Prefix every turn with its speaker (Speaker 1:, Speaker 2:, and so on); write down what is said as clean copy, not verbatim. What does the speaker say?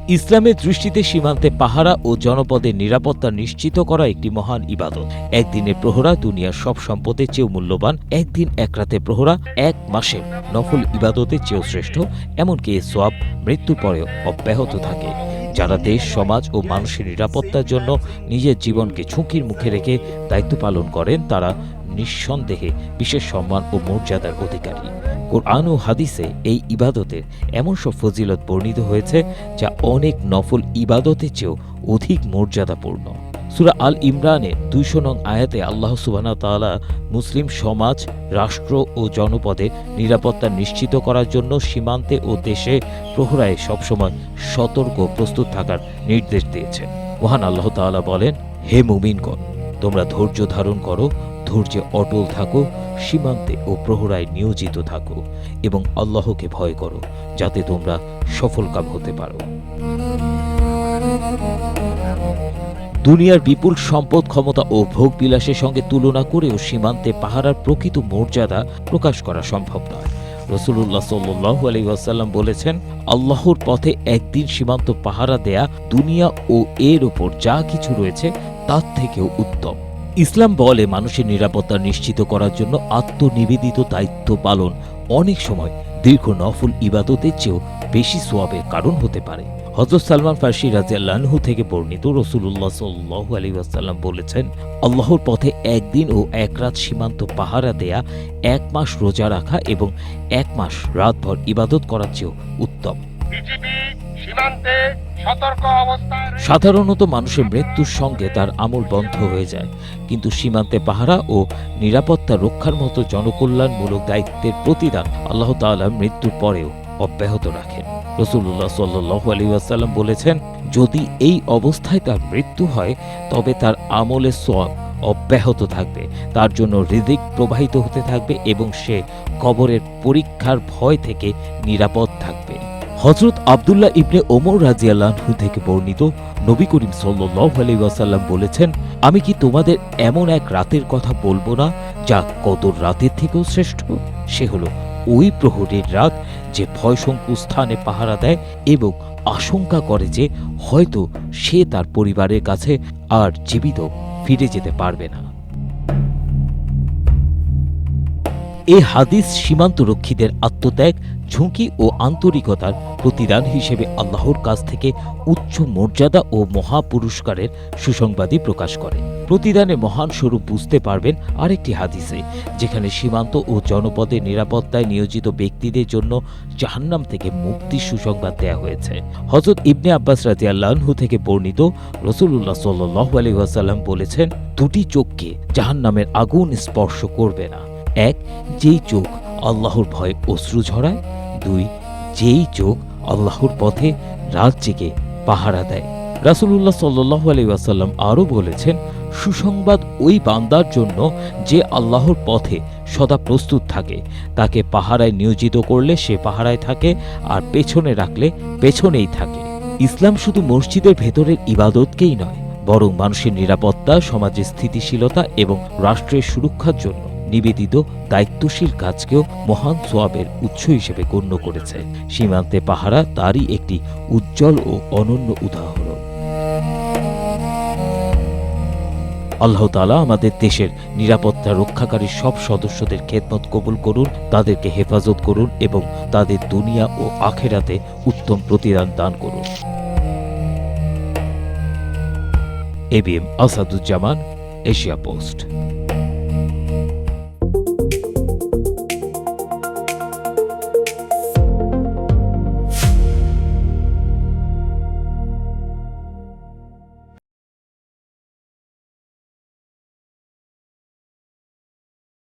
Speaker 1: ইসলামের দৃষ্টিতে সীমান্তে পাহারা ও জনপদের নিরাপত্তা নিশ্চিত করা একটি মহান ইবাদত। একদিনের প্রহরা দুনিয়ার সব সম্পদের চেয়েও মূল্যবান, একদিন এক রাতের প্রহরা এক মাসের নফল ইবাদতের চেয়েও শ্রেষ্ঠ। এমনকি এ সোয়াব মৃত্যুর পরেও অব্যাহত থাকে। যারা দেশ, সমাজ ও মানুষের নিরাপত্তার জন্য নিজের জীবনকে ঝুঁকির মুখে রেখে দায়িত্ব পালন করেন, তারা নিঃসন্দেহে বিশেষ সম্মান ও মর্যাদার অধিকারী। কোরআন ও হাদিসে এই ইবাদতের এমন সব ফজিলত বর্ণিত হয়েছে যা অনেক নফল ইবাদতের চেয়েও অধিক মর্যাদাপূর্ণ। সূরা আল ইমরানের ২০০ নং আয়াতে আল্লাহ সুবহানাহু ওয়া তাআলা মুসলিম সমাজ, রাষ্ট্র ও জনপদে নিরাপত্তা নিশ্চিত করার জন্য সীমান্তে ও দেশে প্রহরায় সবসময় সতর্ক প্রস্তুত থাকার নির্দেশ দিয়েছেন। মহান আল্লাহ তাআলা বলেন, হে মুমিনগণ, তোমরা ধৈর্য ধারণ করো, ধৈর্যে অটল থাকো, সীমান্তে ও প্রহরায় নিয়োজিত থাকো এবং আল্লাহকে ভয় করো, যাতে তোমরা সফলকাম হতে পারো। দুনিয়ার বিপুল সম্পদ, ক্ষমতা ও ভোগ বিলাসের সঙ্গে তুলনা করেও সীমান্তে পাহারার প্রকৃত মর্যাদা প্রকাশ করা সম্ভব নয়। রাসূলুল্লাহ সাল্লাল্লাহু আলাইহি ওয়াসাল্লাম বলেছেন, আল্লাহর পথে একদিন সীমান্ত পাহারা দেয়া দুনিয়া ও এর ওপর যা কিছু রয়েছে তার থেকেও উত্তম। ইসলাম বলে, মানুষের নিরাপত্তা নিশ্চিত করার জন্য আত্মনিবেদিত দায়িত্ব পালন অনেক সময় দীর্ঘ নফল ইবাদতের চেয়েও বেশি সোয়াবের কারণ হতে পারে। হযরত সালমান ফারসি রাদিয়াল্লাহু আনহু থেকে বর্ণিত, রাসূলুল্লাহ সাল্লাল্লাহু আলাইহি ওয়াসাল্লাম বলেছেন, আল্লাহর পথে একদিন ও এক রাত সীমান্ত পাহারা দেয়া, এক মাস রোজা রাখা এবং এক মাস রাতভর ইবাদত করার চেয়েও উত্তম। সাধারণত মানুষের মৃত্যুর সঙ্গে তার আমল বন্ধ হয়ে যায়, কিন্তু সীমান্তে পাহারা ও নিরাপত্তা রক্ষার মতো জনকল্যাণমূলক দায়িত্বের প্রতিদান আল্লাহ তাআলা মৃত্যুর পরেও অব্যাহত রাখেন। রাসূলুল্লাহ সাল্লাল্লাহু আলাইহি ওয়াসাল্লাম বলেছেন, যদি এই অবস্থায় তার মৃত্যু হয় তবে তার আমলের সওয়াব অব্যাহত থাকবে, তার জন্য রিজিক প্রবাহিত হতে থাকবে এবং সে কবরের পরীক্ষার ভয় থেকে নিরাপদ থাকবে। হযরত আব্দুল্লাহ ইবনে ওমর রাদিয়াল্লাহু আনহু থেকে বর্ণিত, নবী করিম সাল্লাল্লাহু আলাইহি ওয়াসাল্লাম বলেছেন, আমি কি তোমাদের এমন এক রাতের কথা বলবো না যা কদর রাতের থেকেও শ্রেষ্ঠ? সে হলো ওই প্রহরের রাত যে ভয়শঙ্কু স্থানে পাহারা দেয় এবং আশঙ্কা করে যে হয়তো সে তার পরিবারের কাছে আর জীবিত ফিরে যেতে পারবে না। এ হাদিস সীমান্তরক্ষীদের আত্মত্যাগ, ঝুঁকি ও আন্তরিকতার প্রতিদান হিসেবে আল্লাহর কাছ থেকে উচ্চ মর্যাদা ও মহাপুরস্কারের সুসংবাদই প্রকাশ করে। প্রতিদানের মহান স্বরূপ বুঝতে পারবেন আরেকটি হাদিসে, যেখানে সীমান্ত ও জনপদের নিরাপত্তায় নিয়োজিত ব্যক্তিদের জন্য জাহান্নাম থেকে মুক্তির সুসংবাদ দেয়া হয়েছে। হযরত ইবনে আব্বাস রাদিয়াল্লাহু আনহু থেকে বর্ণিত, রাসূলুল্লাহ সাল্লাল্লাহু আলাইহি ওয়াসাল্লাম বলেছেন, দুটি চোখকে জাহান্নামের আগুন স্পর্শ করবে না। এক, যেই চোখ আল্লাহর ভয়ে অশ্রু ঝরায়। দুই, যেই চোখ আল্লাহর পথে রাত জেগে পাহারা দেয়। রাসূলুল্লাহ সাল্লাল্লাহু আলাইহি ওয়াসাল্লাম আরও বলেছেন, সুসংবাদ ওই বান্দার জন্য যে আল্লাহর পথে সদা প্রস্তুত থাকে। তাকে পাহারায় নিয়োজিত করলে সে পাহারায় থাকে, আর পেছনে রাখলে পেছনেই থাকে। ইসলাম শুধু মসজিদের ভেতরের ইবাদতকেই নয়, বরং মানুষের নিরাপত্তা, সমাজের স্থিতিশীলতা এবং রাষ্ট্রের সুরক্ষার জন্য নিবেদিত দায়িত্বশীল কাজকেও মহান সোয়াবের উৎস হিসেবে গণ্য করেছে। সীমান্তে পাহারা তারই একটি উজ্জ্বল ও অনন্য উদাহরণ। আল্লাহ তাআলা আমাদের দেশের নিরাপত্তা রক্ষাকারী সব সদস্যদের খেদমত কবুল করুন, তাদেরকে হেফাজত করুন এবং তাদের দুনিয়া ও আখিরাতে উত্তম প্রতিদান দান করুন। ABM Asaduzzaman, Asia post.